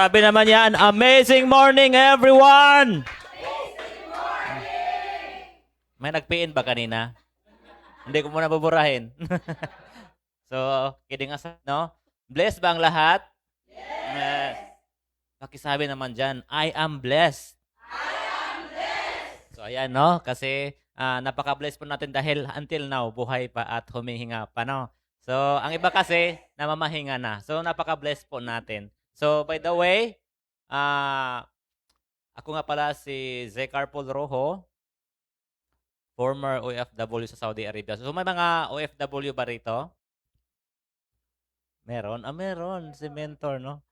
Grabe naman yan. Amazing morning, everyone! May nag-PN ba kanina? Hindi ko muna buburahin. So, kidding aside, no? Blessed ba ang lahat? Yes. Pakisabi naman dyan, I am blessed. So, ayan, no? Kasi napaka-blessed po natin dahil until now, buhay pa at humihinga pa, no? So, ang iba kasi, namamahinga na. So, napaka-blessed po natin. So, by the way, ako nga pala si Zecar Paul Rojo, former OFW sa Saudi Arabia. So, may mga OFW ba rito? Meron? Meron. Si Mentor, no?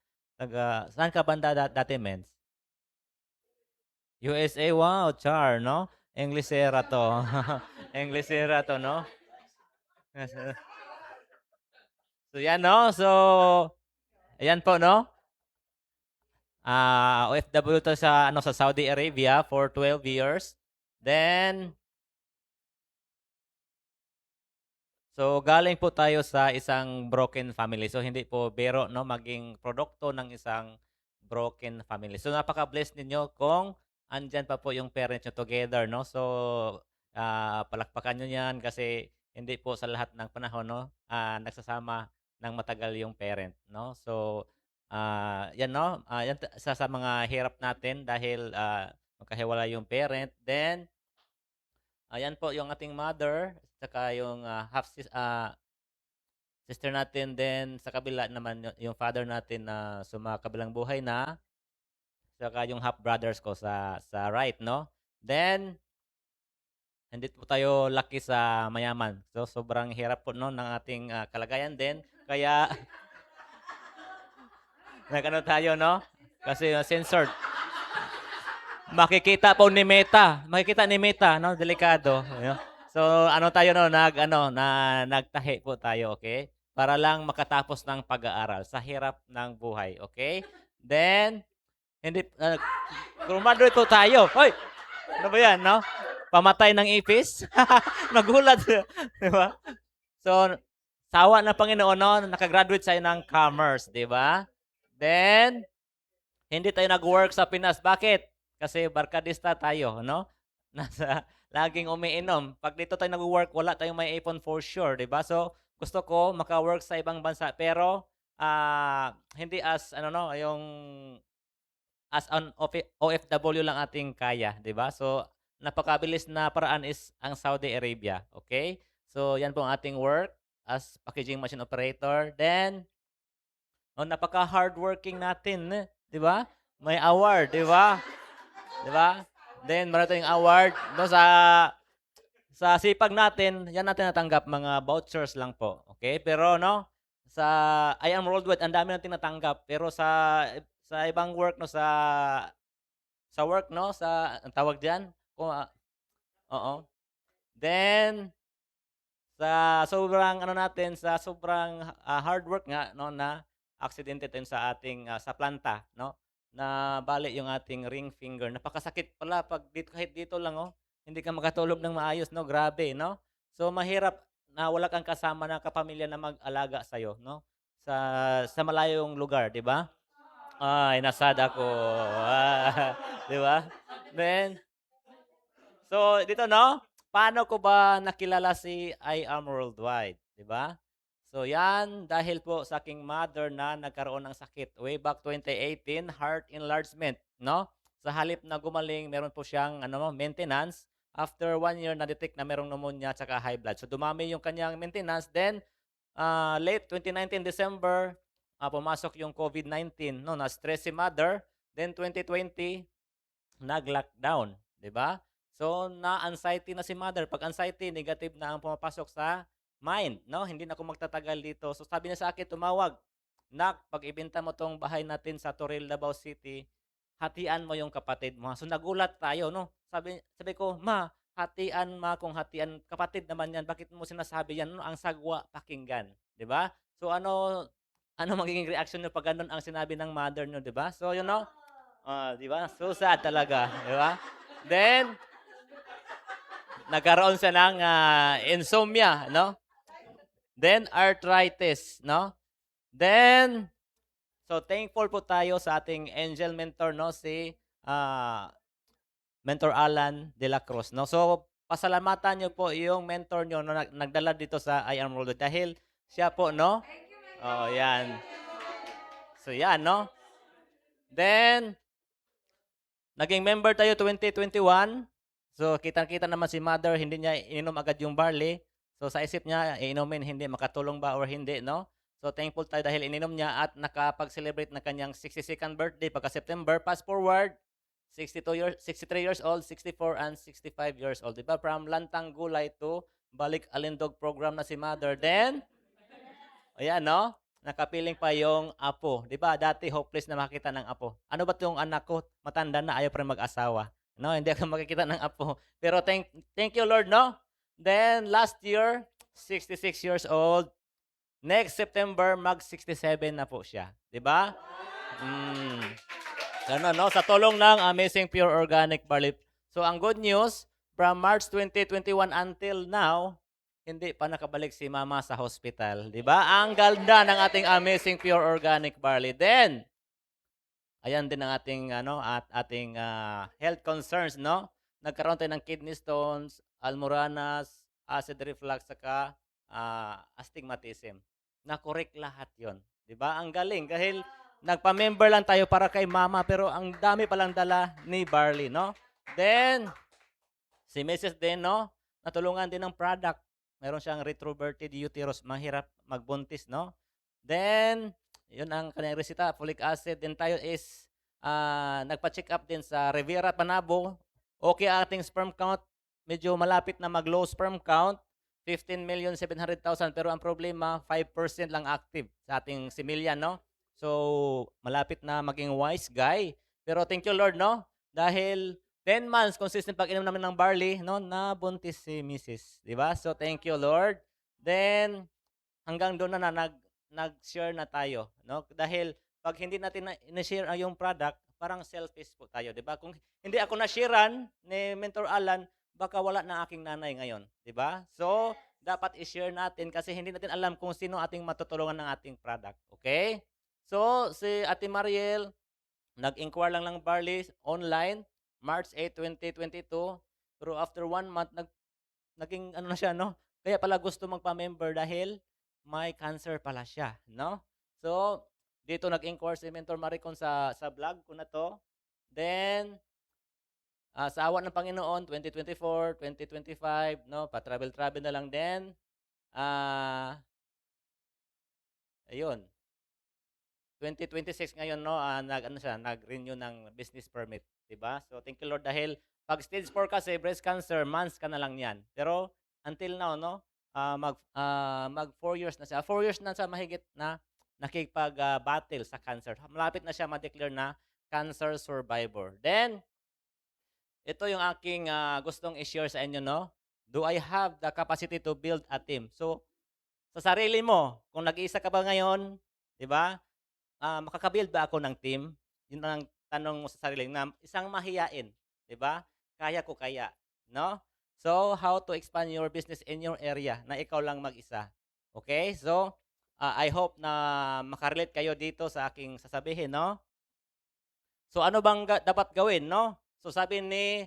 Saan ka banda dati, Mens? USA, wow, Char, no? Englishera to. Englishera to, no? So, yan, no? So, ayan po, no? OFW to sa Saudi Arabia for 12 years. Then, so galing po tayo sa isang broken family. So hindi po biro no maging produkto ng isang broken family. So napaka-blessed ninyo kung andyan pa po yung parents nyo together, no? So palakpakan nyo yan kasi hindi po sa lahat ng panahon, no, nagsasama ng matagal yung parent, no? So yan, no? Yan sa mga hirap natin dahil magkahiwala yung parent. Then ayan po yung ating mother, saka yung sister natin, then sa kabila naman yung father natin na sumakabilang buhay na, saka yung half brothers ko sa right, no? Then hindi po tayo lucky sa mayaman. So sobrang hirap po no ng ating kalagayan din. Kaya nagano tayo, no? Kasi censored. Makikita ni Meta, no? Delikado, no? So, ano tayo no, nagtahi po tayo, okay? Para lang makatapos ng pag-aaral sa hirap ng buhay, okay? Then, hindi, graduate po tayo. Hoy! Ano ba yan, no? Pamatay ng ipis? Nagulat, di ba? So, sawa ng Panginoon, no? Nakagraduate tayo ng commerce, di ba? Then, hindi tayo nag-work sa Pinas. Bakit? Kasi barkadista tayo, no? Nasa laging umiinom. Pag dito tayo nag-work, wala tayong may ipon for sure, 'di ba? So, gusto ko maka-work sa ibang bansa pero hindi as ano no, yung as an OFW lang ating kaya, 'di ba? So, napakabilis na paraan is ang Saudi Arabia, okay? So, yan po ang ating work as packaging machine operator. Then, napaka-hardworking natin, 'di ba? May award, 'di ba? 'Di ba? Then meron tayong award no sa sipag natin, yan natin natanggap mga vouchers lang po. Okay? Pero no, sa I am worldwide, ang dami nating natanggap. Pero sa ibang work no sa work no, sa ang tawag diyan, kung oo. Then sa sobrang ano natin, sa sobrang hard work nga no na aksidente tayo sa ating sa planta, no? Na bali yung ating ring finger. Napakasakit pala pag dito, kahit dito lang oh. Hindi ka makatulog ng maayos, no? Grabe, no? So mahirap na wala kang kasama na kapamilya na mag-alaga sa iyo, no? Sa malayong lugar, 'di ba? Ay, nasad ako. 'Di ba? Then so dito no, paano ko ba nakilala si I Am Worldwide, 'di ba? So yan dahil po sa aking mother na nagkaroon ng sakit way back 2018, heart enlargement, no? Sa halip na gumaling, meron po siyang maintenance. After 1 year na-detect na merong pneumonia at high blood. So dumami yung kanyang maintenance. Then late 2019 December, pumasok yung COVID-19, no? Na-stress si mother. Then 2020, nag-lockdown, 'di ba? So na-anxiety na si mother. Pag anxiety, negative na ang pumapasok sa mind, no? Hindi na ako magtatagal dito. So sabi niya sa akin, tumawag, "Nak, pag ibenta mo tong bahay natin sa Toril, Davao City, hatian mo yung kapatid mo." So nagulat tayo, no? Sabi ko, "Ma, hatian ma kung hatian kapatid naman yan. Bakit mo sinasabi yan? No, ang sagwa pakinggan." 'Di ba? So ano magiging reaction niyo pag ganun ang sinabi ng mother niyo, 'di ba? So 'di ba? So sad talaga, 'di ba? Then nagkaroon siya ng insomnia, no? Then arthritis, no? Then So thankful po tayo sa ating angel mentor, no, si ah, Mentor Alan De La Cruz, no. So pasalamatan niyo po yung mentor niyo na nagdala dito sa I Am World dahil siya po, no. Oh, yan. So yan, no. Then naging member tayo 2021. So kitang-kita naman si Mother, hindi niya ininom agad yung barley. So sa isip niya, iinumin, hindi makatulong ba or hindi, no? So thankful tayo dahil ininom niya at nakapag-celebrate ng kanyang 62nd birthday pagka September. Fast forward, 63 years old, 64 and 65 years old. Diba? From Lantang Gulay to Balik Alindog program na si Mother. Then, ayan, no? Nakapiling pa yung apo. Di ba? Dati hopeless na makita ng apo. Ano ba yung anak ko? Matanda na, ayaw pa rin mag-asawa. No, hindi ako makikita ng apo. Pero thank you, Lord, no? Then, last year, 66 years old. Next September, mag-67 na po siya. Di ba? Mm. Ano, no? Sa tulong ng Amazing Pure Organic Barley. So, ang good news, from March 2021 until now, hindi pa nakabalik si Mama sa hospital. Di ba? Ang ganda ng ating Amazing Pure Organic Barley. Then, ayan din ang ating, ating health concerns, no? Nagkaroon tayo ng kidney stones, almoranas, acid reflux, saka astigmatism. Na-correct lahat yon. Di ba? Ang galing. Dahil nagpa-member lang tayo para kay Mama, pero ang dami palang dala ni Barley, no? Then, si Mrs. din, no? Natulungan din ng product. Meron siyang retroverted uterus, mahirap magbuntis, no? Then, yun ang kanyang resita, folic acid. Then tayo is nagpa-check up din sa Rivera Panabo. Okay ating sperm count, medyo malapit na mag-low sperm count, 15,700,000. Pero ang problema, 5% lang active sa ating similyan, no? So, malapit na maging wise guy. Pero thank you, Lord, no? Dahil 10 months consistent pag-inom namin ng barley, no, nabuntis si Mrs. Di ba? So, thank you, Lord. Then, hanggang doon na nag-share na tayo, no? Dahil pag hindi natin na-share yung product, parang selfish po tayo, di ba? Kung hindi ako na-sharean ni Mentor Alan, baka wala na aking nanay ngayon, di ba? So, dapat i-share natin kasi hindi natin alam kung sino ating matutulungan ng ating product, okay? So, si Ate Mariel, nag-inquire lang ng barley online, March 8, 2022. Pero after 1 month, naging ano na siya, no? Kaya pala gusto magpa-member dahil may cancer pala siya, no? So, dito nag-inquire si Mentor Maricon sa vlog ko na to. Then, sa awa ng Panginoon, 2024, 2025, no? Pa-travel-travel na lang din. Ayun. 2026 ngayon, no, nag-renew ng business permit, 'di ba? So thank you Lord dahil pag stage 4 kasi breast cancer, months ka na lang 'yan. Pero until now, no, mag 4 years na siya. 4 years na siya mahigit na nakikipag-battle sa cancer. Malapit na siya ma-declare na cancer survivor. Then ito yung aking gustong i-share sa inyo, no? Do I have the capacity to build a team? So sa sarili mo, kung nag-iisa ka ba ngayon, 'di ba? Makakabuild ba ako ng team? Yun ang tanong mo sa sarili na isang mahiyain, 'di ba? Kaya ko kaya, no? So, how to expand your business in your area na ikaw lang mag-isa. Okay? So, I hope na makarelate kayo dito sa aking sasabihin, no? So, ano bang dapat gawin, no? So, sabi ni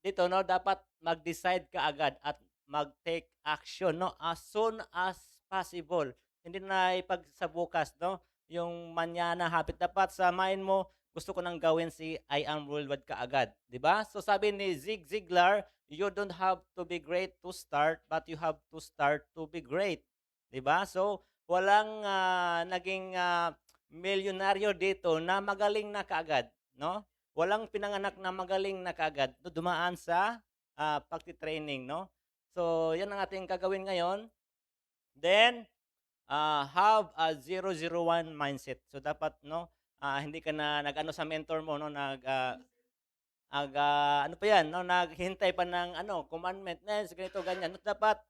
dito, no, dapat mag-decide ka agad at mag-take action, no? As soon as possible. Hindi na ipagsabukas, no? Yung manyana habit. Dapat sa mind mo, gusto ko nang gawin si I am worldwide kaagad. Di ba? So sabi ni Zig Ziglar, you don't have to be great to start, but you have to start to be great. Di ba? So, walang naging milyonaryo dito na magaling na kaagad. No? Walang pinanganak na magaling na kaagad. Dumaan sa pagtitraining. No? So, yan ang ating gagawin ngayon. Then, have a 001 mindset. So dapat no, hindi ka na nag-ano sa mentor mo no, ano pa 'yan, no, naghintay pa ng ano, commandment, ganito ganyan. No, dapat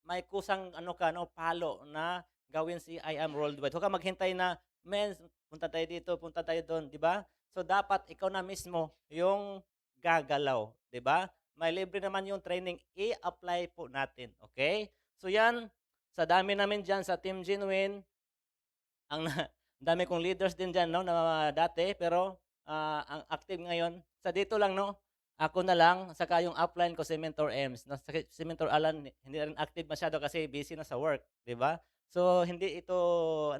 may kusang ano ka no, palo na gawin si I am worldwide. Huwag kang maghintay na, men, punta tayo dito, punta tayo doon, di ba? So dapat ikaw na mismo yung gagalaw, di ba? May libre naman yung training, i-apply po natin, okay? So yan, sa dami namin diyan sa Team Genuine, ang Ang dami kong leaders din diyan, no, na dati, pero ang active ngayon, sa dito lang, no, ako na lang, saka yung upline ko si Mentor Ems. No, si Mentor Alan, hindi rin active masyado kasi busy na sa work, di ba? So, hindi ito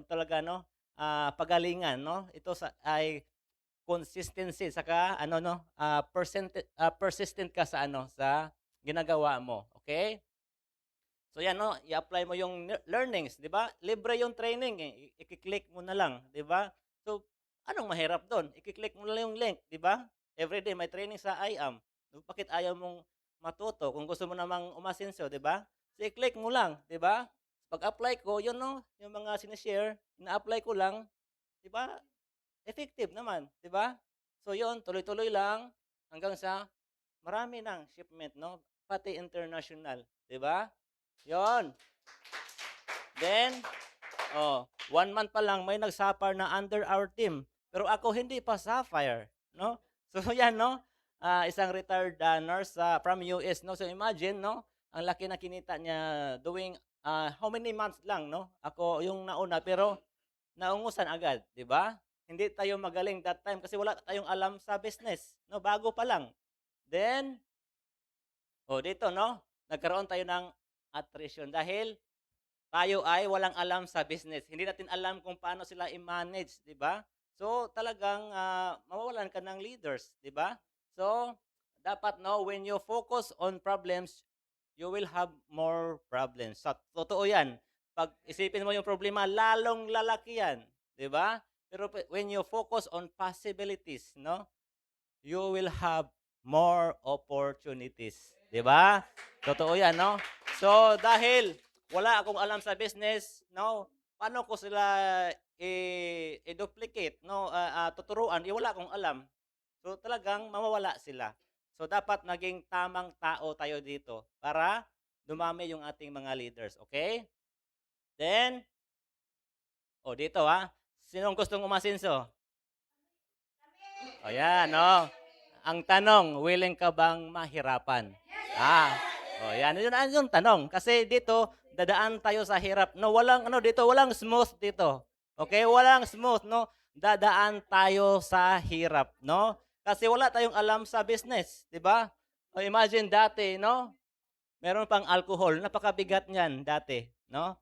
talaga, no, pagalingan, no? Ito ay consistency, saka ano, no, persistent ka sa ano, sa ginagawa mo. Okay? So yan, no, i-apply mo yung learnings, 'di ba? Libre yung training eh. I-click mo na lang, 'di ba? So anong mahirap doon? I-click mo na lang yung link, 'di ba? Everyday may training sa IAM. So, bakit ayaw mong matuto kung gusto mo namang umasenso, 'di ba? So i-click mo lang, 'di ba? Pag-apply ko, yun no, yung mga sinishare, ina-apply ko lang, 'di ba? Effective naman, 'di ba? So yun, tuloy-tuloy lang hanggang sa marami ng shipment, no? Pati international, 'di ba? Yon. Then, 1 month pa lang may nag-sapphire na under our team. Pero ako hindi pa sapphire, no? So yan, no? Isang retired nurse from US, no? So imagine, no? Ang laki na kinita niya doing how many months lang, no? Ako yung nauna pero naungusan agad, 'di ba? Hindi tayo magaling that time kasi wala tayong alam sa business, no? Bago pa lang. Then, dito, no? Nagkaroon tayo ng attrition dahil tayo ay walang alam sa business. Hindi natin alam kung paano sila i-manage, 'di ba? So, talagang mawawalan ka ng leaders, 'di ba? So, dapat no, when you focus on problems, you will have more problems. So, totoo 'yan. Pag isipin mo yung problema, lalong lalaki 'yan, 'di ba? Pero when you focus on possibilities, no? You will have more opportunities. 'Di ba? Totoo 'yan, no? So, dahil wala akong alam sa business, no? Paano ko sila i-duplicate, no? Tuturuan, wala akong alam. So, talagang mawawala sila. So, dapat naging tamang tao tayo dito para dumami yung ating mga leaders. Okay? Then, dito ha. Sinong gustong umasinso? O yan, no? Ang tanong, willing ka bang mahirapan? Yan. Yun yung tanong. Kasi dito, dadaan tayo sa hirap. No, walang, dito, walang smooth dito. Okay? Walang smooth, no? Dadaan tayo sa hirap, no? Kasi wala tayong alam sa business, di ba? Imagine dati, no? Meron pang alcohol. Napakabigat niyan dati, no?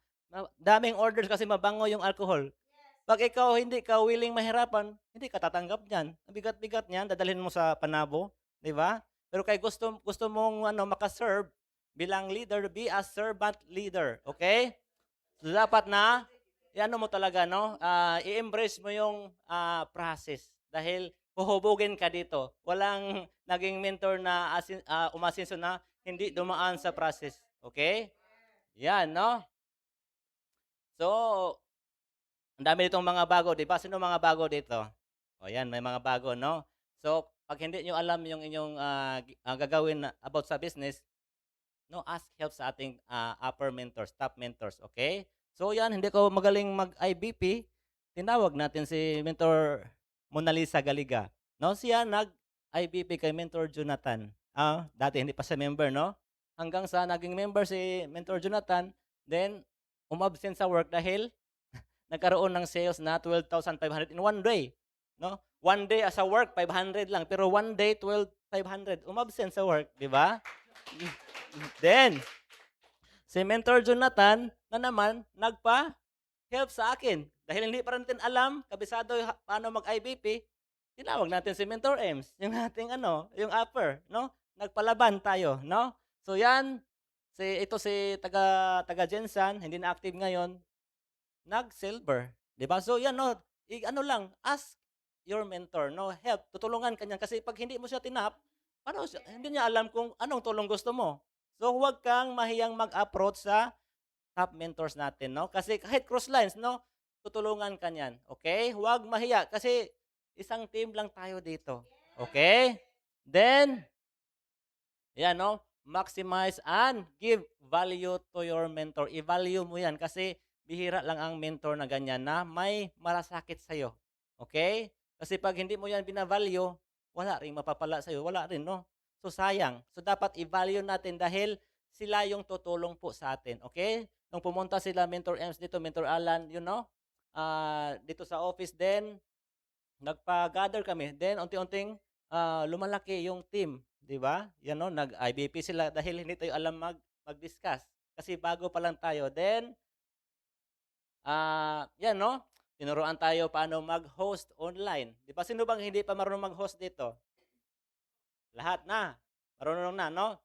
Daming orders kasi mabango yung alcohol. Pag ikaw hindi ka willing mahirapan, hindi ka tatanggap niyan. Ang bigat-bigat niyan, dadalhin mo sa panabo, 'di ba? Pero kay gusto mong maka-serve bilang leader, be a servant leader, okay? So dapat na iano mo talaga no, i-embrace mo yung process dahil huhubugin ka dito. Walang naging mentor na umasenso na hindi dumaan sa process, okay? Yan, no? So, ang dami ditong mga bago, 'di ba? Sino mga bago dito? Yan, may mga bago, no? So, pag hindi niyo alam yung inyong gagawin about sa business, no, ask help sa ating upper mentors, top mentors, okay? So, yan, hindi ko magaling mag-IBP. Tinawag natin si Mentor Mona Lisa Galiga. No, siya nag-IBP kay Mentor Jonathan. Dati hindi pa siya member, no? Hanggang sa naging member si Mentor Jonathan, then umabsent sa work dahil nagkaroon ng sales na 12,500 in one day. No? One day as a work, 500 lang. Pero one day, 12,500. Umabsent sa work, di ba? Then, si Mentor Jonathan na naman, nagpa-help sa akin. Dahil hindi pa natin alam, kabisado paano mag-IBP, tinawag natin si Mentor Ems, yung ating yung upper, no? Nagpalaban tayo, no? So yan, ito si taga Jensen, hindi na active ngayon, nag-silver. 'Di ba? So yan no, lang, ask your mentor, no, help, tutulungan ka niyan kasi pag hindi mo siya tinap, paano hindi niya alam kung anong tulong gusto mo. So huwag kang mahiyang mag-approach sa top mentors natin, no? Kasi kahit cross lines, no, tutulungan ka niyan. Okay? Huwag mahiya kasi isang team lang tayo dito. Okay? Then, yan, no? Maximize and give value to your mentor. I-value mo yan kasi bihira lang ang mentor na ganyan na may malasakit sa'yo. Okay? Kasi pag hindi mo yan binavalue, wala rin mapapala sa'yo. Wala rin, no? So, sayang. So, dapat i-value natin dahil sila yung tutulong po sa atin. Okay? Nung pumunta sila, Mentor Ems dito, Mentor Alan, you know, dito sa office din, nagpa-gather kami. Then, unti-unting lumalaki yung team. Di ba? Yan no, nag-IBP sila dahil hindi tayo alam mag-discuss. Kasi bago pa lang tayo. Then, yan no, tinuruan tayo paano mag-host online. Di ba? Sino bang hindi pa marunong mag-host dito? Lahat na. Marunong na, no?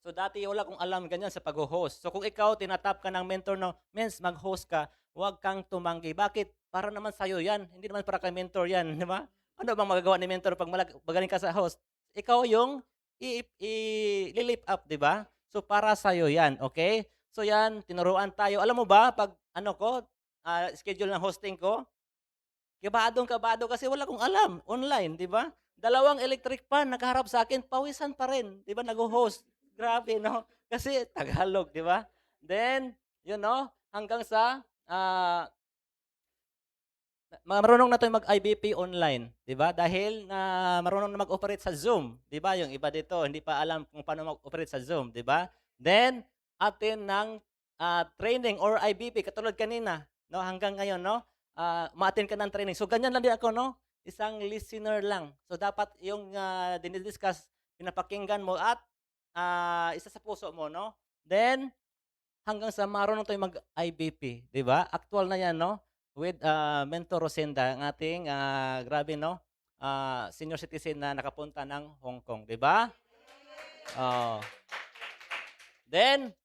So dati wala kong alam ganyan sa pag-host. So kung ikaw tinatap ka ng mentor no, mens mag-host ka, huwag kang tumanggi. Bakit? Para naman sa'yo yan. Hindi naman para kay mentor yan, di ba? Ano bang magagawa ni mentor pag magaling ka sa host? Ikaw yung i-lift up, di ba? So para sa'yo yan, okay? So yan, tinuruan tayo. Alam mo ba, pag schedule ng hosting ko, kabado kasi wala kong alam online, di ba? Dalawang electric fan nakaharap sa akin, pawisan pa rin, di ba? Nag-host. Grabe, no? Kasi Tagalog, di ba? Then, hanggang sa marunong na tayo mag-IBP online, di ba? Dahil na marunong na mag-operate sa Zoom, di ba? Yung iba dito, hindi pa alam kung paano mag-operate sa Zoom, di ba? Then, atin ng training or IBP, katulad kanina, no? Hanggang ngayon, no? Ma-attend ka ng training. So, ganyan lang din ako, no? Isang listener lang. So, dapat yung dinidiscuss, pinapakinggan mo at isa sa puso mo, no? Then, hanggang sa marunong tayo mag-IBP, di ba? Actual na yan, no? With Mentor Rosenda, ang ating, grabe, no? Senior citizen na nakapunta ng Hong Kong, di ba? Then,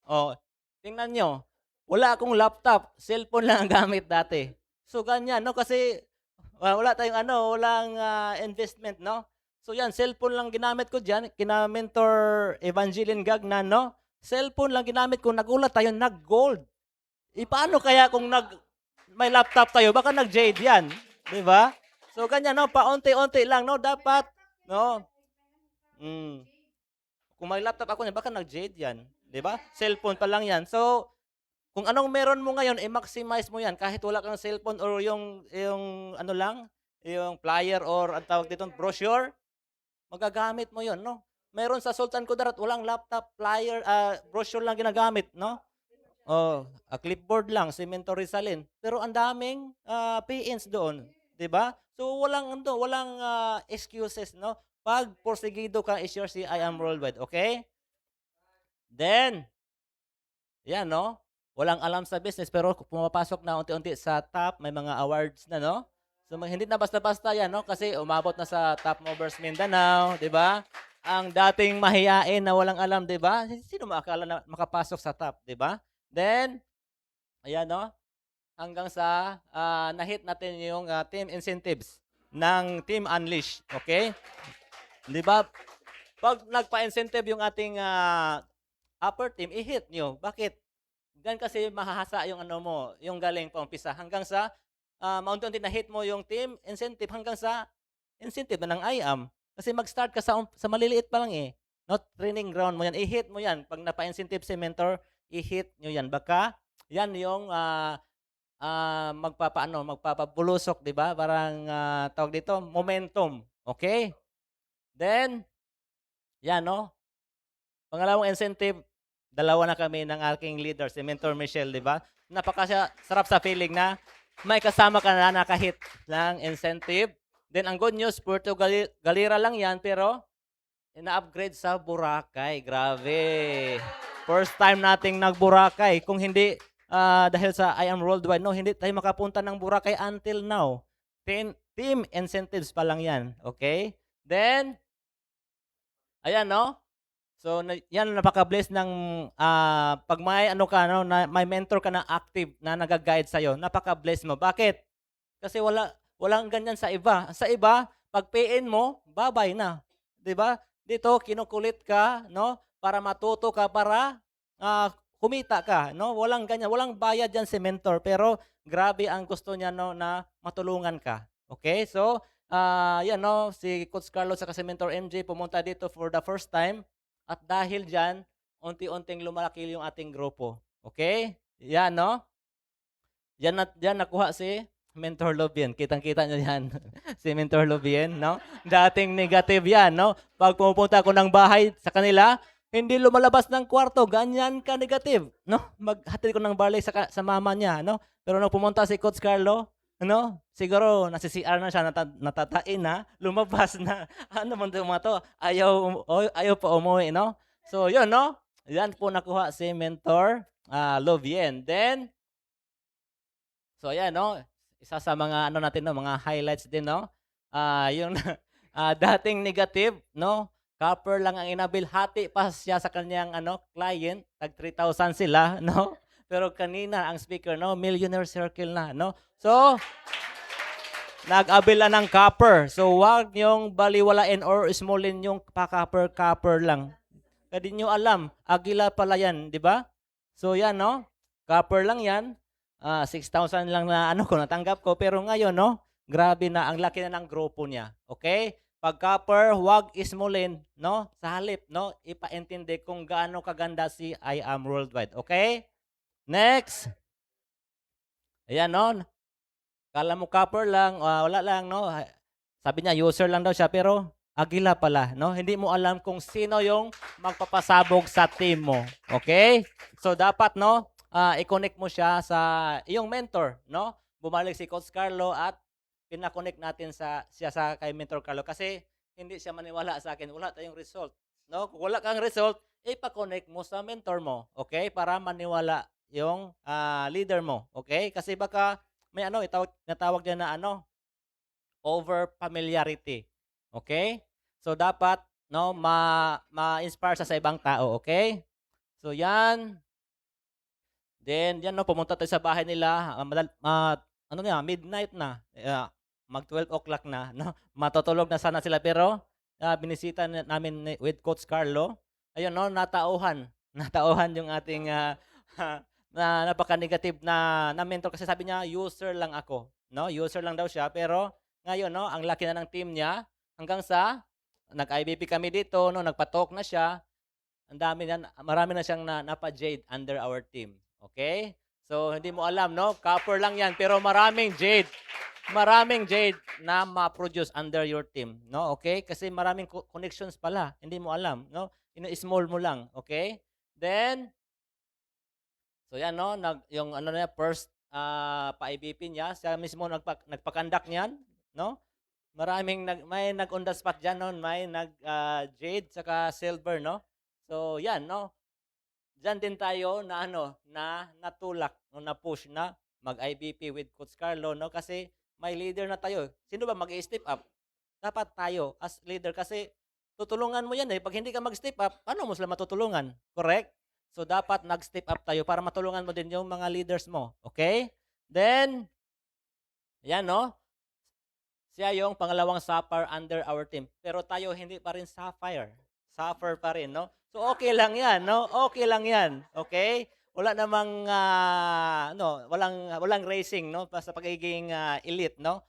tingnan nyo, wala akong laptop, cellphone lang ang gamit dati. So, ganyan, no? Kasi, wala tayong walang investment, no? So yan, cellphone lang ginamit ko diyan, kina Mentor Evangeline Gagnan, no? Cellphone lang ginamit ko, nagulat tayo, nag-gold. Paano kaya kung may laptop tayo, baka nag-jade yan, di ba? So ganyan, no? Paunti-unti lang, no? Dapat, no? Kung may laptop ako, baka nag-jade yan, di ba? Cellphone pa lang yan. So, kung anong meron mo ngayon, i-maximize mo yan. Kahit wala kang cellphone or yung yung flyer or ang tawag dito, brochure, magagamit mo yon, no? Meron sa Sultan Kudarat, walang laptop, flyer, brochure lang ginagamit, no? Clipboard lang, si Mentor Rizalin. Pero ang daming PNs doon, di ba? So walang excuses, no? Pag porsigido ka, is your I am worldwide, okay? Then, yan, no? Walang alam sa business, pero pumapasok na unti-unti sa top, may mga awards na, no? So hindi na basta-basta yan, no? Kasi umabot na sa Top Movers Mindanao, di ba? Ang dating mahiyain na walang alam, di ba? Sino makakala na makapasok sa top, di ba? Then, ayan, no? Hanggang sa na-hit natin yung team incentives ng Team Unleash, okay? Di ba? Pag nagpa-incentive yung ating upper team, i-hit nyo. Bakit? Gan kasi mahahasa yung yung galing pa umpisa hanggang sa maunti-unti na hit mo yung team incentive hanggang sa incentive na ng IAM. Kasi mag-start ka sa maliliit pa lang eh. Not training ground mo yan. I-hit mo yan. Pag napa-incentive si mentor, i-hit nyo yan. Baka yan yung magpapabulusok, di ba? Parang tawag dito, momentum. Okay? Then, yan, no? Pangalawang incentive, dalawa na kami ng aking leader, si Mentor Michelle, di ba? Napakasarap sa feeling na may kasama ka na nakahit ng incentive. Then, ang good news, Puerto Galera lang yan, pero ina-upgrade sa Boracay. Grabe. First time nating nag-Boracay. Kung hindi, dahil sa I Am Worldwide, no, hindi tayo makapunta ng Boracay until now. Team incentives pa lang yan. Okay? Then, ayan, no? So, yan, napaka-bless ng pag may, may mentor ka na active na nag-guide sa'yo, napaka-bless mo. Bakit? Kasi walang ganyan sa iba. Sa iba, pag PN mo, babay na. 'Di ba? Dito, kinukulit ka, no? Para matuto ka, para kumita ka, no? Walang ganyan. Walang bayad yan si mentor. Pero, grabe ang gusto niya, no, na matulungan ka. Okay? So, yan, no? Si Coach Carlos at si Mentor MJ pumunta dito for the first time. At dahil dyan, unti-unting lumalaki yung ating grupo. Okay? Yan, no? Yan nakuha si Mentor Lobien. Kitang-kita nyo yan. Si Mentor Lobien, no? Dating negative yan, no? Pag pumupunta ako ng bahay sa kanila, Hindi lumalabas ng kwarto, ganyan ka negative, no? Maghatid ko ng barley sa mama niya, no? Pero nung pumunta si Coach Carlo, ano, siguro nasi-CR na siya, natatain na, lumabas na. Ano man 'tong mga 'to, ayaw pa umuwi, no? So 'yun, no? Yan po nakuha si Mentor, Lovien. Then, so ayan, no? Isa sa mga ano natin, no, mga highlights din, no? Yung dating negative, no? Copper lang ang inabilhati pa siya sa kanyang ano, client, tag 3,000 sila, no? Pero kanina ang speaker, no, millionaire circle na, no? So, nag-abila ng copper. So, wag niyong baliwalain or smallin yung pa-copper lang. Hindi nyo alam, agila pala yan, di ba? So, yan, no? Copper lang yan. 6,000 lang na ano ko natanggap ko, pero ngayon, no? Grabe na, ang laki na ng grupo niya. Okay? Pag copper, wag ismulin, no? Sa halip, no? Ipaintindi kung gaano kaganda si I Am Worldwide. Okay? Next. Ayan, no? Kala mo copper lang, wala lang, no? Sabi niya, user lang daw siya, pero agila pala, no? Hindi mo alam kung sino yung magpapasabog sa team mo. Okay? So, dapat, no? I-connect mo siya sa iyong mentor, no? Bumalik si Coach Carlo at pina-connect natin siya sa kay Mentor Carlo kasi hindi siya maniwala sa akin. Wala tayong result. No? Kung wala kang result, ipa-connect mo sa mentor mo. Okay? Para maniwala yung leader mo. Okay? Kasi baka may ano, natawag niya na ano, over familiarity. Okay? So dapat no ma-inspire sa ibang tao, okay? So yan. Then yan no pumunta tayo sa bahay nila, ano na midnight na. Mag 12 o'clock na, no. Matutulog na sana sila pero binisita namin with Coach Carlo. Ayun no, natauhan. Natauhan yung ating na napaka-negative na mentor kasi sabi niya user lang ako, no? User lang daw siya pero ngayon, no, ang laki na ng team niya hanggang sa nag-IBP kami dito, no, nagpa-talk na siya. Ang dami na, marami na siyang napa-jade under our team. Okay? So, hindi mo alam, no? Copper lang yan, pero maraming jade. Maraming jade na ma-produce under your team, no? Okay? Kasi maraming connections pala. Hindi mo alam, no? Small mo lang, okay? Then, so yan, no? Yung ano na, first pa-IBP niya, siya mismo nagpa-conduct niyan, no? May nag-on the spot dyan, no? May nag-jade, saka silver, no? So, yan, no? Diyan din tayo na ano, na natulak, no, na push na mag-IBP with Coach Carlo, no? Kasi may leader na tayo. Sino ba mag-step up? Dapat tayo as leader kasi tutulungan mo yan eh. Pag hindi ka mag-step up, paano mo sila matutulungan? Correct? So, dapat nag-step up tayo para matulungan mo din yung mga leaders mo. Okay? Then, yan, no? Siya yung pangalawang sapphire under our team. Pero tayo hindi pa rin sapphire. Sapphire pa rin, no? So, okay lang yan, no? Okay lang yan. Okay? Wala namang, walang racing, no? Sa pagiging elite, no?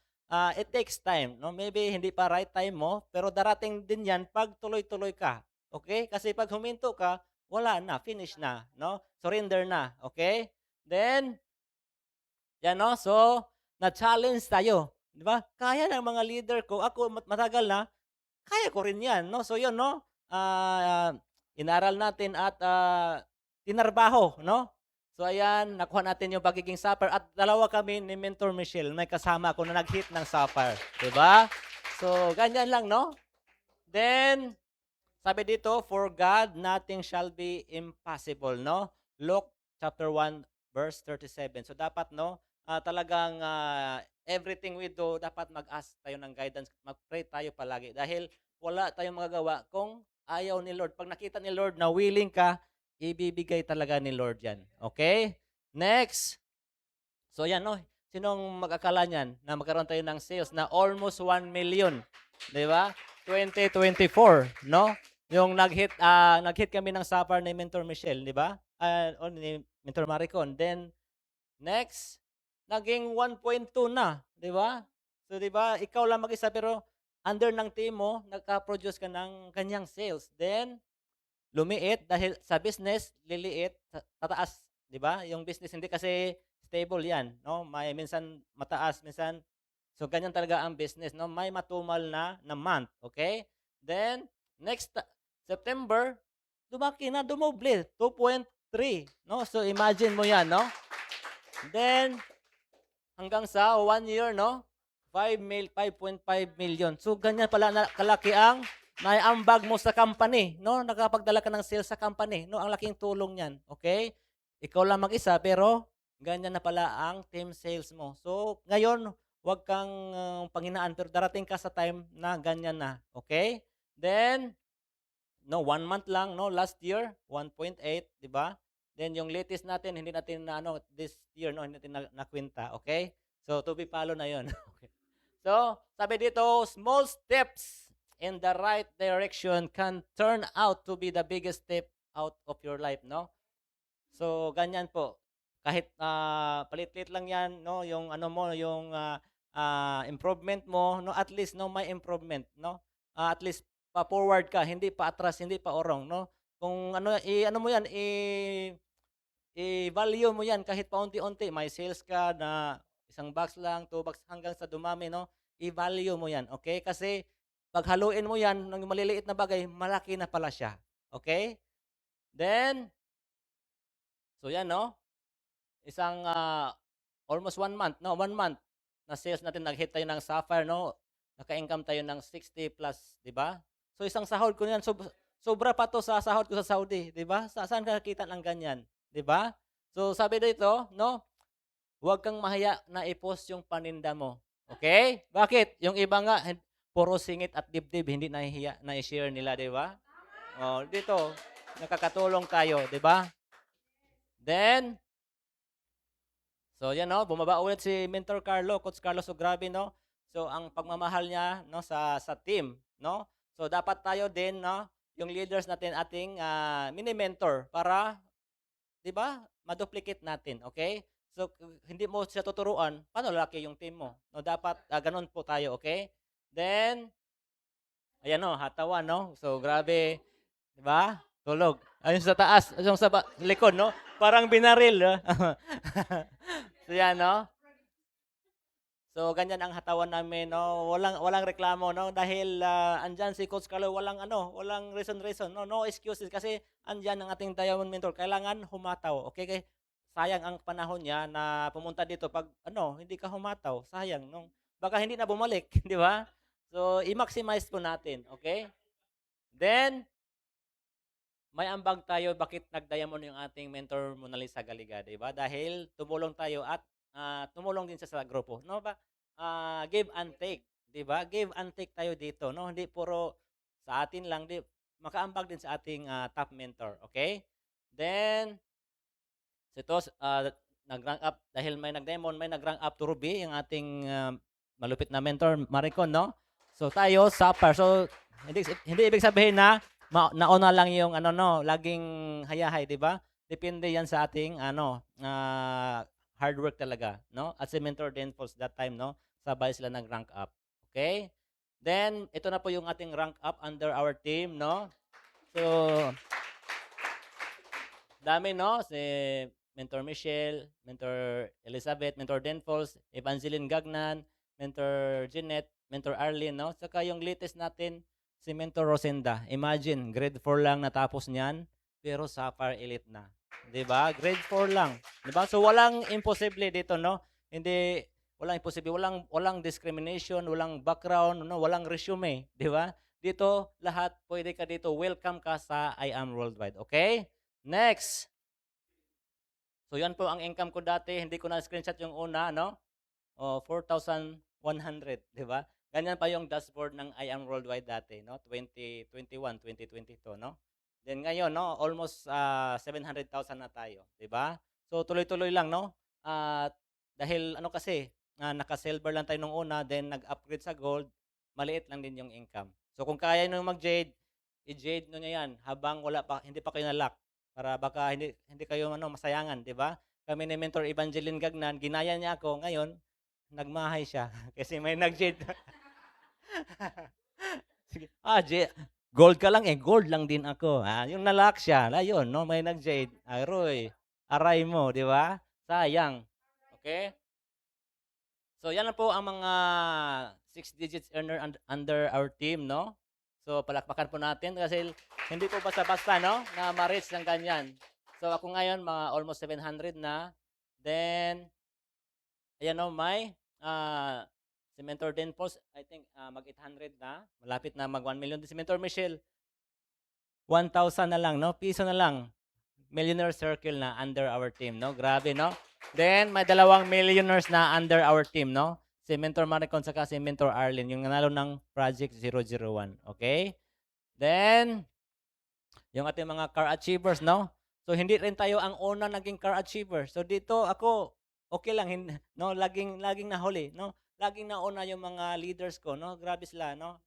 It takes time, no? Maybe hindi pa right time mo, pero darating din yan pag tuloy-tuloy ka. Okay? Kasi pag huminto ka, wala na, finish na, no? Surrender na, okay? Then, yan, no? So, na-challenge tayo. Di ba? Kaya ng mga leader ko, ako matagal na, kaya ko rin yan, no? So, yun, no? Inaral natin at tinarbaho, no? So, ayan, nakuha natin yung pagiging sapphire at dalawa kami ni Mentor Michelle. May kasama ako na nag-hit ng sapphire. Di ba? So, ganyan lang, no? Then, sabi dito, for God, nothing shall be impossible, no? Luke chapter 1, verse 37. So, dapat, no? Talagang everything we do, dapat mag-ask tayo ng guidance. Mag-pray tayo palagi. Dahil wala tayong magagawa kung ayaw ni Lord. Pag nakita ni Lord na willing ka, ibibigay talaga ni Lord yan. Okay? Next. So, yan, no? Sinong mag-akala niyan na magkaroon tayo ng sales na almost 1 million? Di ba? 2024, no? Yung nag-hit kami ng sapphire ni Mentor Michelle, di ba? O ni Mentor Maricon. Then, next, naging 1.2 na, di ba? So, di ba, ikaw lang mag-isa pero under ng team mo, nagka-produce ka ng kanyang sales. Then, lumiit dahil sa business, liliit, tataas, di ba? Yung business hindi kasi stable yan, no? May minsan mataas, minsan so ganyan talaga ang business, no? May matumal na month, okay? Then next September, lumaki na, dumoble, 2.3, no? So imagine mo 'yan, no? Then hanggang sa 1 year, no? 5.5 million. So ganyan pala na kalaki ang naiambag mo sa company, no? Nakapagdala ka ng sales sa company, no? Ang laking tulong niyan, okay? Ikaw lang mag-isa pero ganyan na pala ang team sales mo. So ngayon, wag kang panghinaan pero darating ka sa time na ganyan na, okay? Then no, 1 month lang, no? Last year, 1.8, 'di ba? Then yung latest natin, hindi natin na ano, this year, no? Hindi natin nakwenta, okay? So, to be follow na 'yon. Okay. So, sabi dito, small steps in the right direction can turn out to be the biggest step out of your life, no? So, ganyan po. Kahit palit-lit lang 'yan, no? Yung ano mo, yung improvement mo, no? At least, no, may improvement, no? At least pa-forward ka, hindi pa atras, hindi pa orong, no? Kung ano, ano mo 'yan, i-value mo 'yan kahit paunti-unti. May sales ka na isang box lang, 2 box hanggang sa dumami, no? I-value mo 'yan, okay? Kasi paghaluin mo 'yan ng maliliit na bagay, malaki na pala siya. Okay? Then, so 'yan, no? Isang almost 1 month, no? 1 month na sales natin, nag-hit tayo ng Sapphire, no? Naka-income tayo ng 60 plus, 'di ba? So isang sahod ko niyan, sobra pa 'to sa sahod ko sa Saudi, 'di ba? Saan ka nakita ng ganyan, 'di ba? So sabi dito, no? Huwag kang mahiya na i-post yung paninda mo. Okay? Bakit? Yung iba nga puro singit at dibdib, hindi nahihiya na i-share nila, 'di ba? Oh, dito nakakatulong tayo, 'di ba? Then so yan, no, bumaba ulit si Mentor Carlo, Coach Carlo, so grabe, no? So ang pagmamahal niya, no, sa team, no? So dapat tayo din, no, yung leaders natin ating mini-mentor para, 'di ba, ma-duplicate natin, okay? So hindi mo siya tuturuan, paano lalaki yung team mo? No, dapat ganun po tayo, okay? Then ayan, no, hatawan, no? So grabe, 'di ba? Tulog. Ayun sa taas, yung sa likod, no? Parang binaril, no? So yan, no? So ganyan ang hatawan namin, no. Walang walang reklamo, no, dahil andiyan si Coach Carlo, walang ano, walang reason, no, no excuses kasi andiyan ang ating Diamond Mentor. Kailangan humataw, okay? Sayang ang panahon niya na pumunta dito pag ano, hindi ka humataw, sayang, no. Baka hindi na bumalik, di ba? So i-maximize po natin, okay? Then may ambag tayo bakit nag-diamond yung ating mentor Mona Lisa Galiga, 'di ba? Dahil tumulong tayo at tumulong din siya sa grupo, no ba? Give and take, 'di ba? Give and take tayo dito, no? Hindi puro sa atin lang, di makaambag din sa ating top mentor, okay? Then ito nag-rank up dahil may nag-diamond, may nag-rank up to ruby yung ating malupit na mentor Maricon, no? So tayo sapphire. So hindi ibig sabihin na nauna lang yung ano, no, laging hayahay, 'di ba? Depende 'yan sa ating ano, hard work talaga, no? At si Mentor Denfos that time, no, sabay sila nag-rank up. Okay? Then ito na po yung ating rank up under our team, no? So dami, no? Si Mentor Michelle, Mentor Elizabeth, Mentor Denfos, Evangeline Gagnan, Mentor Jeanette, Mentor Arlene, no? Saka yung latest natin, si Mentor Rosenda. Imagine, grade 4 lang natapos niyan, pero Sapphire Elite na. 'Di ba? Grade 4 lang. 'Di ba? So walang imposible dito, no? Hindi walang imposible, walang discrimination, walang background, no? Walang resume, 'di ba? Dito lahat pwede ka dito. Welcome ka sa I Am Worldwide, okay? Next. So yan po ang income ko dati, hindi ko na screenshot yung una, no? 4,100, 'di ba? Ganyan pa yung dashboard ng I Am Worldwide dati, no? 2021, 2022, no? Then ngayon, no, almost 700,000 na tayo, 'di ba? So tuloy-tuloy lang, no? At dahil ano kasi, naka-silver lang tayo nung una, then nag-upgrade sa gold, maliit lang din yung income. So kung kaya nyo mag-jade, i-jade nyo yan habang wala pa, hindi pa kayo na-lock para baka hindi kayo ano masayangan, 'di ba? Kami ni Mentor Evangeline Gagnan, ginaya niya ako, ngayon nagmahay siya kasi may nag-jade. Sige. Gold ka lang eh, gold lang din ako. Yung nalock siya, ayun, no, may nag-jade. Aroy, aray mo, 'di ba? Sayang. Okay? So yan na po ang mga 6 digits earner under our team, no? So, palakpakan po natin kasi hindi po basta-basta, no, na ma-reach ng ganyan. So, ako ngayon, mga almost 700 na. Then, ayan, no, may si Mentor Denpos, I think mag-800 na. Malapit na mag 1 million. Si Mentor Michelle, 1,000 na lang, no? Piso na lang. Millionaire circle na under our team, no? Grabe, no? Then, may 2 millionaires na under our team, no? Si Mentor Maricon saka si Mentor Arlene, yung nanalo ng Project 001. Okay? Then, yung ating mga car achievers, no? So, hindi rin tayo ang una naging car achiever. So, dito ako, okay lang, no? Laging nahuli, no? Laging nauna yung mga leaders ko, no? Grabe sila, no?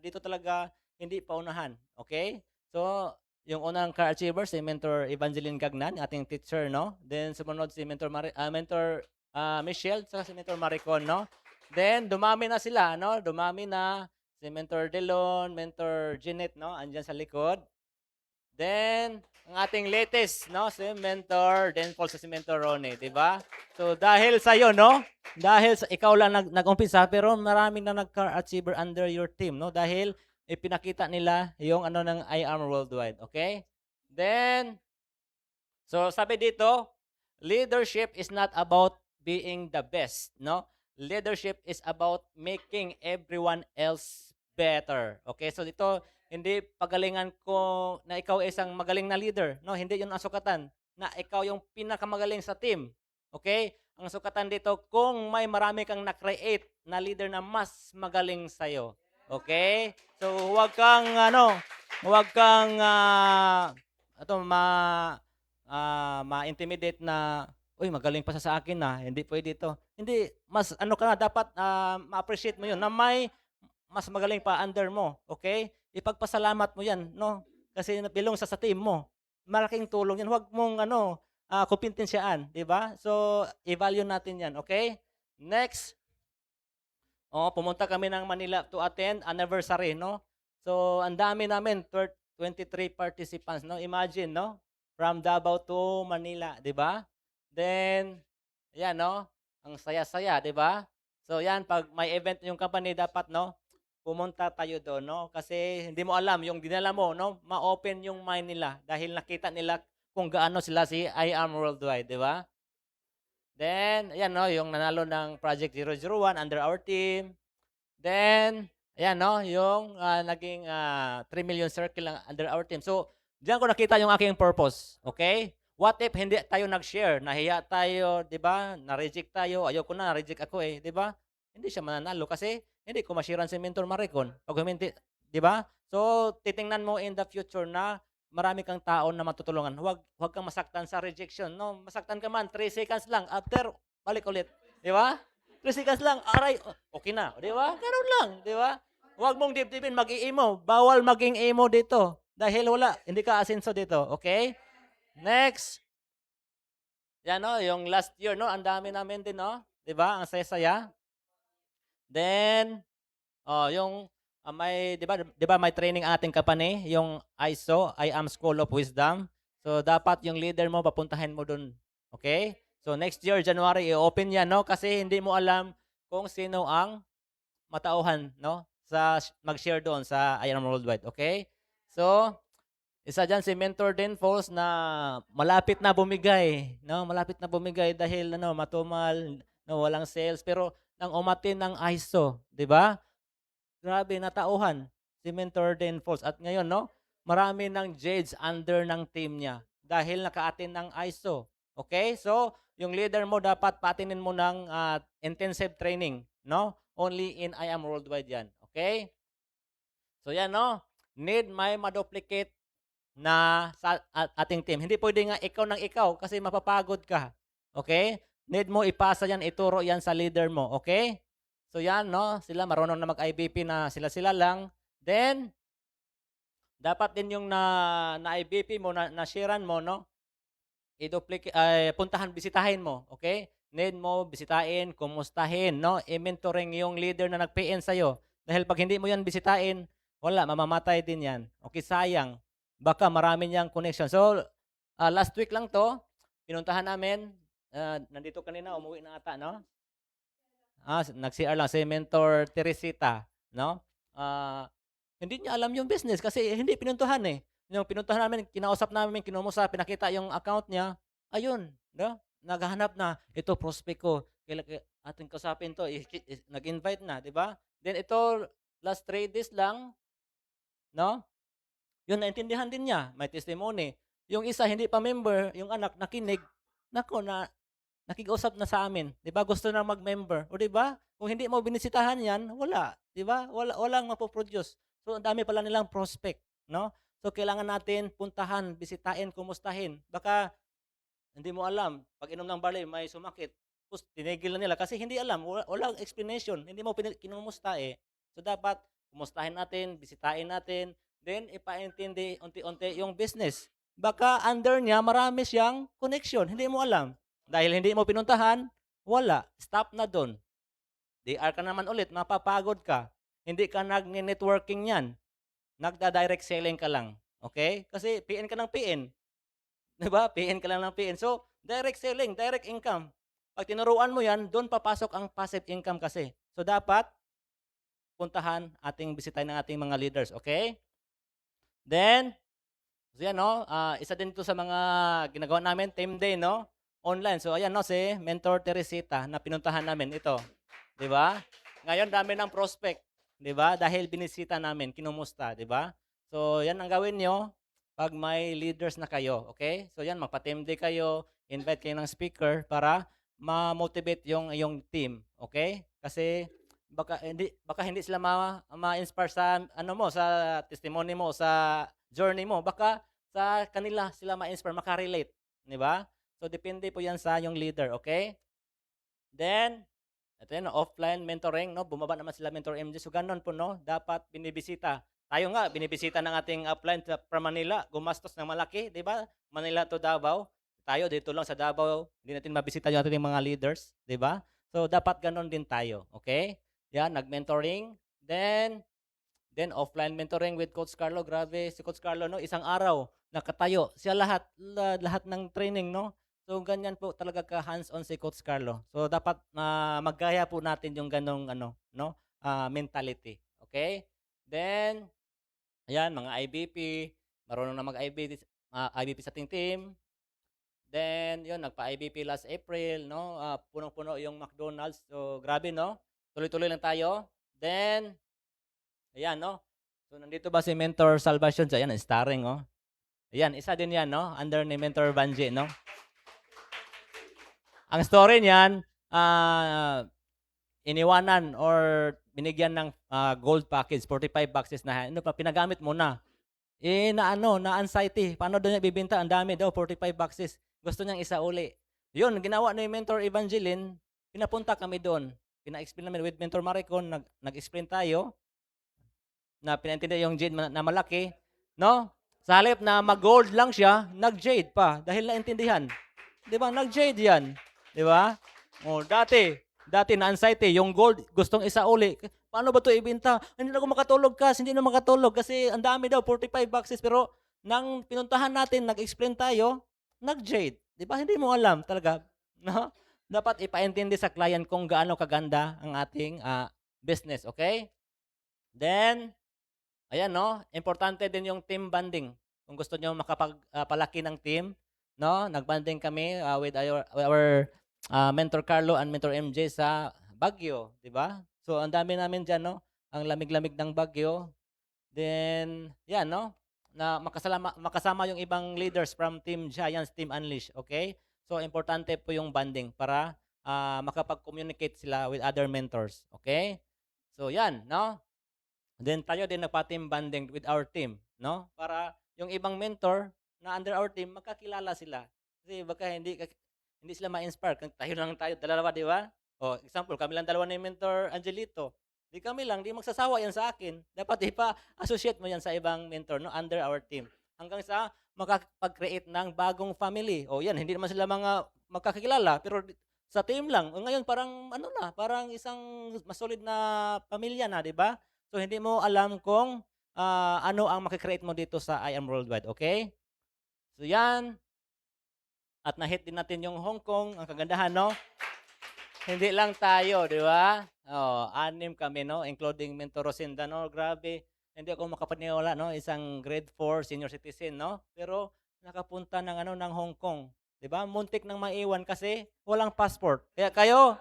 Dito talaga, hindi paunahan. Okay? So, yung unang car achiever, si Mentor Evangeline Gagnan, ating teacher, no? Then, sumunod si Mentor Michelle, saka si Mentor Maricon, no? Then, dumami na sila, no? Dumami na si Mentor Delon, Mentor Jeanette, no? Andyan sa likod. Then, ang ating latest, no, si Mentor, then Paul sa si Mentor Ronnie, di ba? So, dahil sa iyo, no? Dahil sa ikaw lang nag-umpisa, pero maraming na nag-car achiever under your team, no? Dahil ipinakita nila yung ano ng I Am Worldwide, okay? Then, so sabi dito, leadership is not about being the best, no? Leadership is about making everyone else better. Okay? So dito, hindi pagalingan ko na ikaw isang magaling na leader, no? Hindi 'yun ang sukatan na ikaw yung pinakamagaling sa team. Okay? Ang sukatan dito kung may marami kang na-create na leader na mas magaling sa iyo. Okay? So huwag kang ma-intimidate na, uy, magaling pa sa akin na, hindi pwede ito. Hindi, mas ano ka na, dapat ma-appreciate mo yun, na may mas magaling pa under mo, okay? Ipagpasalamat mo yan, no? Kasi belong sa team mo. Malaking tulong yan. Huwag mong kumpintensyaan, di ba? So, i-value natin yan, okay? Next, pumunta kami ng Manila to attend anniversary, no? So, ang dami namin, 23 participants, no? Imagine, no? From Davao to Manila, di ba? Then, yan, no? Ang saya-saya, di ba? So, yan, pag may event yung company, dapat, no? Pumunta tayo doon, no? Kasi hindi mo alam, yung dinala mo, no? Ma-open yung mind nila dahil nakita nila kung gaano sila si I Am Worldwide, di ba? Then, ayan, no? Yung nanalo ng Project 001 under our team. Then, ayan, no? Yung naging 3 million circle lang under our team. So, diyan ko nakita yung aking purpose. Okay? What if hindi tayo nag-share? Nahiya tayo, di ba? Na-reject tayo. Ayoko na, na-reject ako eh. Di ba? Hindi siya mananalo kasi hindi ko mashiran si Mentor Maricon. Pag huminti, di ba? So, titingnan mo in the future na marami kang tao na matutulungan. Huwag kang masaktan sa rejection. No? Masaktan ka man, 3 seconds lang. After, balik ulit. Di ba? 3 seconds lang, aray, okay na. Di ba? Ganun lang, di ba? Huwag mong dibdibin, mag-i-emo. Bawal maging emo dito. Dahil wala, hindi ka asenso dito. Okay? Next. Yan, no? Yung last year, no? Ang dami namin din, no? Di ba? Ang saya-saya. Then, yung di ba may training ang ating company, yung ISO, I Am School of Wisdom. So dapat yung leader mo papuntahin mo doon. Okay? So next year January i-open 'yan, no? Kasi hindi mo alam kung sino ang matauhan, no? Sa mag-share doon sa I Am Worldwide, okay? So isa diyan si Mentor Denfos na malapit na bumigay, no? Malapit na bumigay dahil matumal, no, walang sales pero nang umatin ng ISO, di ba? Grabe, natauhan si Mentor Denfos. At ngayon, no, marami ng jades under ng team niya dahil naka-attend ng ISO. Okay? So, yung leader mo dapat patinin mo ng intensive training, no? Only in I Am Worldwide yan. Okay? So, yan, no? Need may ma-duplicate na sa ating team. Hindi pwede nga ikaw ng ikaw kasi mapapagod ka. Okay? Need mo ipasa yan, ituro yan sa leader mo. Okay? So yan, no? Sila marunong na mag-IBP na sila-sila lang. Then, dapat din yung na-IBP mo, na-sharean mo, no? Puntahan, bisitahin mo. Okay? Need mo, bisitahin, kumustahin, no? I-mentoring yung leader na nag-PN sa'yo. Dahil pag hindi mo yan bisitahin, wala, mamamatay din yan. Okay, sayang. Baka marami niyang connection. So, last week lang to, pinuntahan namin, nandito kanina, umuwi na ata, no? Nag-CR lang si Mentor Teresita, no? Hindi niya alam yung business kasi hindi pinuntuhan, eh. Yung pinuntahan namin, kinausap namin, kinumusta, pinakita yung account niya, ayun, 'no, naghahanap na, "Ito prospect ko, ating kausapin 'to." Nag-invite na, 'di ba? Then ito, last 3 days lang, 'no, yun naintindihan din niya, may testimony. Yung isa hindi pa member, yung anak nakinig, naku nakikiusap na sa amin, 'di ba, gusto na mag-member. O 'di ba, kung hindi mo binisitahan 'yan, wala, 'di ba? Walang mapo-produce. So ang dami pala nilang prospect, 'no? So kailangan natin puntahan, bisitahin, kumustahin. Baka hindi mo alam, pag inom ng barley may sumakit, tapos tinigil na nila kasi hindi alam, walang explanation, hindi mo kinumusta, eh. So dapat kumustahin natin, bisitahin natin, then ipaintindi unti-unti yung business. Baka under niya marami siyang connection, hindi mo alam. Dahil hindi mo pinuntahan, wala, stop na dun. DR ka naman ulit, mapapagod ka. Hindi ka networking niyan, nagda-direct selling ka lang, okay? Kasi PN ka ng PN. 'Di ba, PN ka lang ng PN. So, direct selling, direct income. 'Pag tinuruan mo 'yan, do'n papasok ang passive income kasi. So, dapat puntahan, bisitahin ng ating mga leaders, okay? Then, so 'yan 'no, isa din 'to sa mga ginagawa namin, team day 'no, online. So, ayan 'no, si Mentor Teresita na pinuntahan namin, ito, 'di ba? Ngayon dami ng prospect, 'di ba? Dahil binisita namin, kinumusta, 'di ba? So, 'yan ang gawin niyo 'pag may leaders na kayo, okay? So, 'yan magpa-team day kayo, invite kayo ng speaker para ma-motivate yung iyong team, okay? Kasi baka hindi sila ma-inspire sa ano mo, sa testimony mo, sa journey mo. Baka sa kanila sila ma-inspire, maka-relate, 'di ba? So, depende po 'yan sa yung leader, okay? Then, ito yun, offline mentoring, no? Bumaba naman sila Mentor MJ. So, ganun po, no? Dapat binibisita. Tayo nga, binibisita ng ating upline from Manila. Gumastos ng malaki, di ba? Manila to Davao. Tayo, dito lang sa Davao. Hindi natin mabisita yung ating mga leaders, di ba? So, dapat ganun din tayo, okay? Yan, nag-mentoring. Then offline mentoring with Coach Carlo. Grabe, si Coach Carlo, no? Isang araw, nakatayo. Siya lahat ng training, no? So, ganyan po talaga ka hands-on si Coach Carlo. So, dapat maggaya po natin yung ganong ano, no? Mentality. Okay? Then, ayan, mga IBP, marunong na mag-IBP, IBP sa ating team. Then, yun, nagpa-IBP last April, no? Punong-puno yung McDonald's. So, grabe, no? Tuloy-tuloy lang tayo. Then, ayan, no? So, nandito ba si Mentor Salvacion? Ayan, starring, oh. Ayan, isa din yan, no? Under ni Mentor Banji, no? Ang story niyan, iniwanan or binigyan ng gold package, 45 boxes na, ano pa, pinagamit mo na. Na-anxiety. Paano daw niya ibibenta? Ang dami daw, 45 boxes. Gusto niyang isa uli. Yun, ginawa ni Mentor Evangeline, pinapunta kami doon. Pina-explain namin with Mentor Maricon, nag-explain tayo, na pinaintindi yung jade na malaki, no? Sa halip na mag-gold lang siya, nag-jade pa dahil naintindihan. 'Di ba? Nag-jade 'yan. 'Di ba? Oh, dati na anxiety, yung gold gustong isa uli. Paano ba 'to ibenta? Hindi na ako makatulog hindi na makatulog kasi ang dami daw 45 boxes pero nang pinuntahan natin, nag-explain tayo, nag-jade. 'Di ba? Hindi mo alam talaga, no? Dapat ipaintindi sa client kung gaano kaganda ang ating business, okay? Then, ayan 'no, importante din yung team bonding. Kung gusto niyo makapagpalaki ng team, 'no, nag-bonding kami, with our Mentor Carlo and Mentor MJ sa Baguio, 'di ba? So, ang dami namin diyan 'no, ang lamig-lamig ng Baguio. Then, 'yan 'no, na makasama yung ibang leaders from Team Giants, Team Unleash, okay? So, importante po yung bonding para makapag-communicate sila with other mentors, okay? So, 'yan 'no. Then tayo din nagpa-team bonding with our team, no? Para yung ibang mentor na under our team, magkakilala sila. Kasi baka hindi sila ma-inspire. Tayo lang tayo, dalawa, di ba? O, example, kami lang dalawa ni Mentor Angelito. Di kami lang, di magsasawa yan sa akin. Dapat ipa-associate mo yan sa ibang mentor, no? Under our team. Hanggang sa makapag-create ng bagong family. O yan, hindi naman sila mga magkakilala, pero sa team lang. O ngayon, parang ano na, parang isang masolid na pamilya na, di ba? So, hindi mo alam kung ano ang makikreate mo dito sa I Am Worldwide, okay? So, yan. At na-hit din natin yung Hong Kong. Ang kagandahan, no? Hindi lang tayo, di ba? Oh, 6 kami, no? Including Mentor Rosinda, no? Grabe. hindi ako makapaniwala, no? Isang grade 4 senior citizen, no? Pero nakapunta ng ano ng Hong Kong, 'di ba? Muntik nang maiwan kasi walang passport. Kaya kayo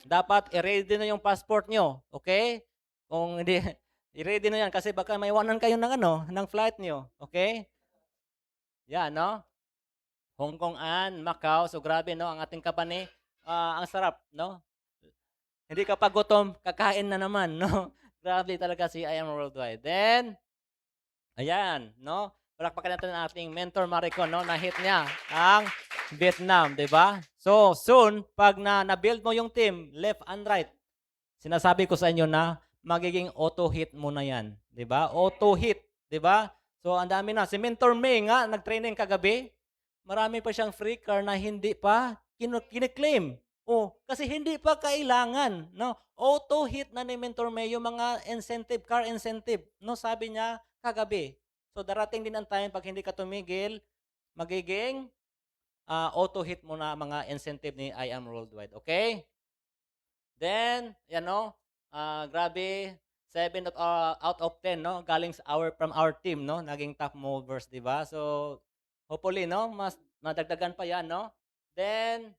dapat i-ready na yung passport nyo, okay? Kung hindi i-ready na 'yan kasi baka maiwanan kayo ng ano, ng flight nyo, okay? Yan, no? Hong Kong and Macau. So grabe, no? Ang ating company, ang sarap, no? Hindi ka pa gutom, kakain na naman, no? Grabe talaga si I Am Worldwide. Then, ayan, no? Palakpakan natin ang ating mentor Maricon, no? Na-hit niya ang Vietnam, di ba? So, soon, pag na-build mo yung team, left and right, sinasabi ko sa inyo na magiging auto-hit mo na yan. Di ba? Auto-hit, di ba? So, ang dami na. Si Mentor May nga, nag-training kagabi, marami pa siyang free car na hindi pa kiniklaim. Oh, kasi hindi pa kailangan, no? Auto hit na ni Mentor May yung mga incentive, car incentive, no? Sabi niya kagabi. So darating din ang time pag hindi ka tumigil, magiging auto hit mo na mga incentive ni I Am Worldwide, okay? Then, yan no, grabe, 7 out of 10, no? Galing from our team, no? Naging top movers, di ba? So, hopefully, no? Mas madagdagan pa yan, no? Then,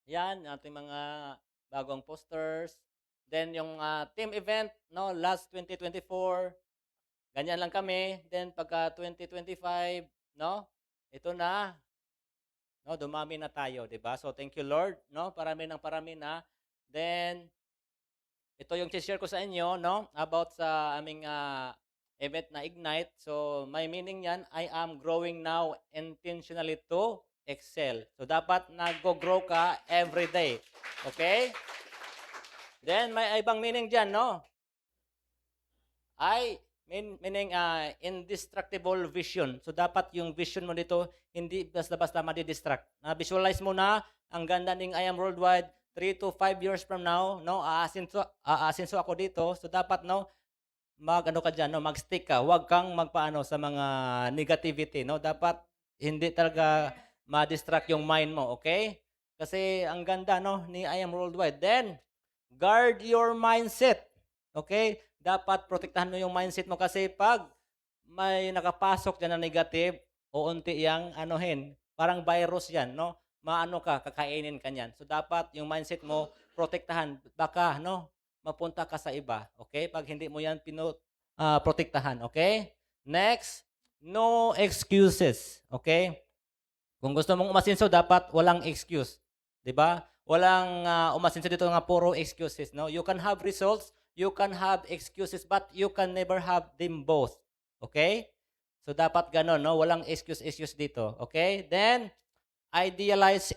yan, ating mga bagong posters. Then, yung team event, no? Last 2024, ganyan lang kami. Then, pagka 2025, no? Ito na, no? Dumami na tayo, di ba? So, thank you, Lord, no? Parami na. Then, ito yung share ko sa inyo, no? About sa aming event na Ignite. So, my meaning yan, I am growing now intentionally to excel. So, dapat nag-grow ka every day. Okay? Then, may ibang meaning dyan, no? Meaning indestructible vision. So, dapat yung vision mo dito, hindi basta-basta madidistract. Na-visualize mo na, ang ganda ng I Am Worldwide, 3 to 5 years from now, no, aasinso ako dito. So dapat no, mag-ano ka diyan, no, mag-stick ka. Huwag kang magpaano sa mga negativity, no? Dapat hindi talaga ma-distract yung mind mo, okay? Kasi ang ganda no ni I Am Worldwide. Then guard your mindset. Okay? Dapat protektahan mo yung mindset mo kasi pag may nakapasok diyan na negative, uunti yang anuhin. Parang virus 'yan, no? Maano ka, kakainin ka niyan. So dapat yung mindset mo protektahan. Baka no, mapunta ka sa iba. Okay? Pag hindi mo yan protektahan. Okay? Next, no excuses. Okay? Kung gusto mong umasinso, dapat walang excuse. 'Di ba? Walang umasinso dito nga puro excuses. No? You can have results, you can have excuses, but you can never have them both. Okay? So dapat ganon, no? Walang excuse dito. Okay? Then, idealize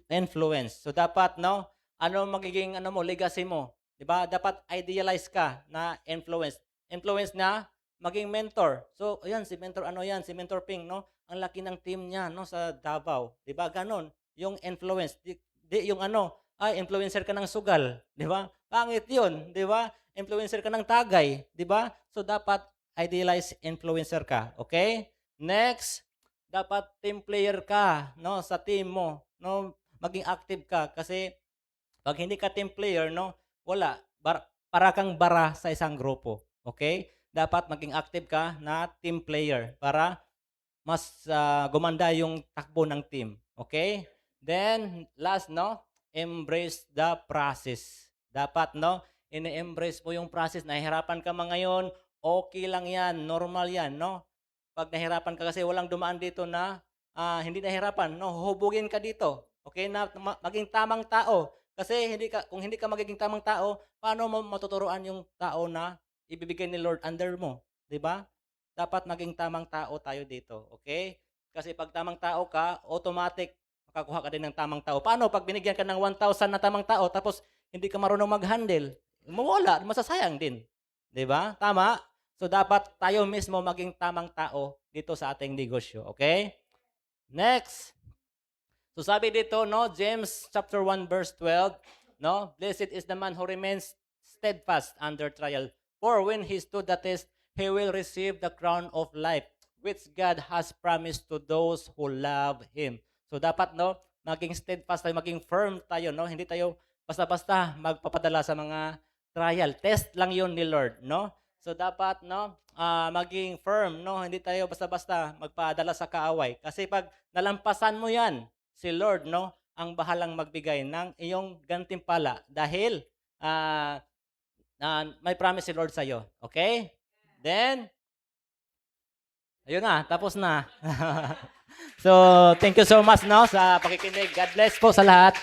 influence. So dapat no, ano magiging ano mo, legacy mo, 'di ba? Dapat idealize ka na influence. Influence na maging mentor. So ayan si mentor ano yan, si Mentor Ping no. Ang laki ng team niya no sa Davao, 'di ba? Ganon, yung influence. Di yung ano, ay influencer ka ng sugal, 'di ba? Pangit 'yun, 'di ba? Influencer ka ng tagay, 'di ba? So dapat idealize influencer ka, okay? Next, dapat team player ka, no, sa team mo, no, maging active ka kasi pag hindi ka team player, no, wala, para kang bara sa isang grupo, okay? Dapat maging active ka na team player para mas gumanda yung takbo ng team, okay? Then last, no, embrace the process. Dapat no, ini-embrace mo yung process. Nahihirapan ka man ngayon, okay lang 'yan, normal 'yan, no? Pag nahirapan ka kasi walang dumaan dito na hindi nahirapan, no? Huhubugin ka dito. Okay na maging tamang tao. Kasi kung hindi ka magiging tamang tao, paano mo matuturuan yung tao na ibibigay ni Lord under mo, 'di ba? Dapat maging tamang tao tayo dito, okay? Kasi pag tamang tao ka, automatic makakuha ka din ng tamang tao. Paano pag binigyan ka ng 1,000 na tamang tao tapos hindi ka marunong mag-handle? Mawala, masasayang din. 'Di ba? Tama? So dapat tayo mismo maging tamang tao dito sa ating negosyo, okay? Next. So sabi dito, no, James chapter 1 verse 12, no, blessed is the man who remains steadfast under trial, for when he stood the test, he will receive the crown of life which God has promised to those who love him. So dapat no, maging steadfast tayo, maging firm tayo, no? Hindi tayo basta-basta magpapadala sa mga trial. Test lang 'yon ni Lord, no? So dapat no, maging firm no, hindi tayo basta-basta magpadala sa kaaway. Kasi pag nalampasan mo 'yan, si Lord no, ang bahalang magbigay ng iyong gantimpala dahil may promise si Lord sa iyo. Okay? Then ayun na, tapos na. So, thank you so much no sa pakikinig. God bless po sa lahat.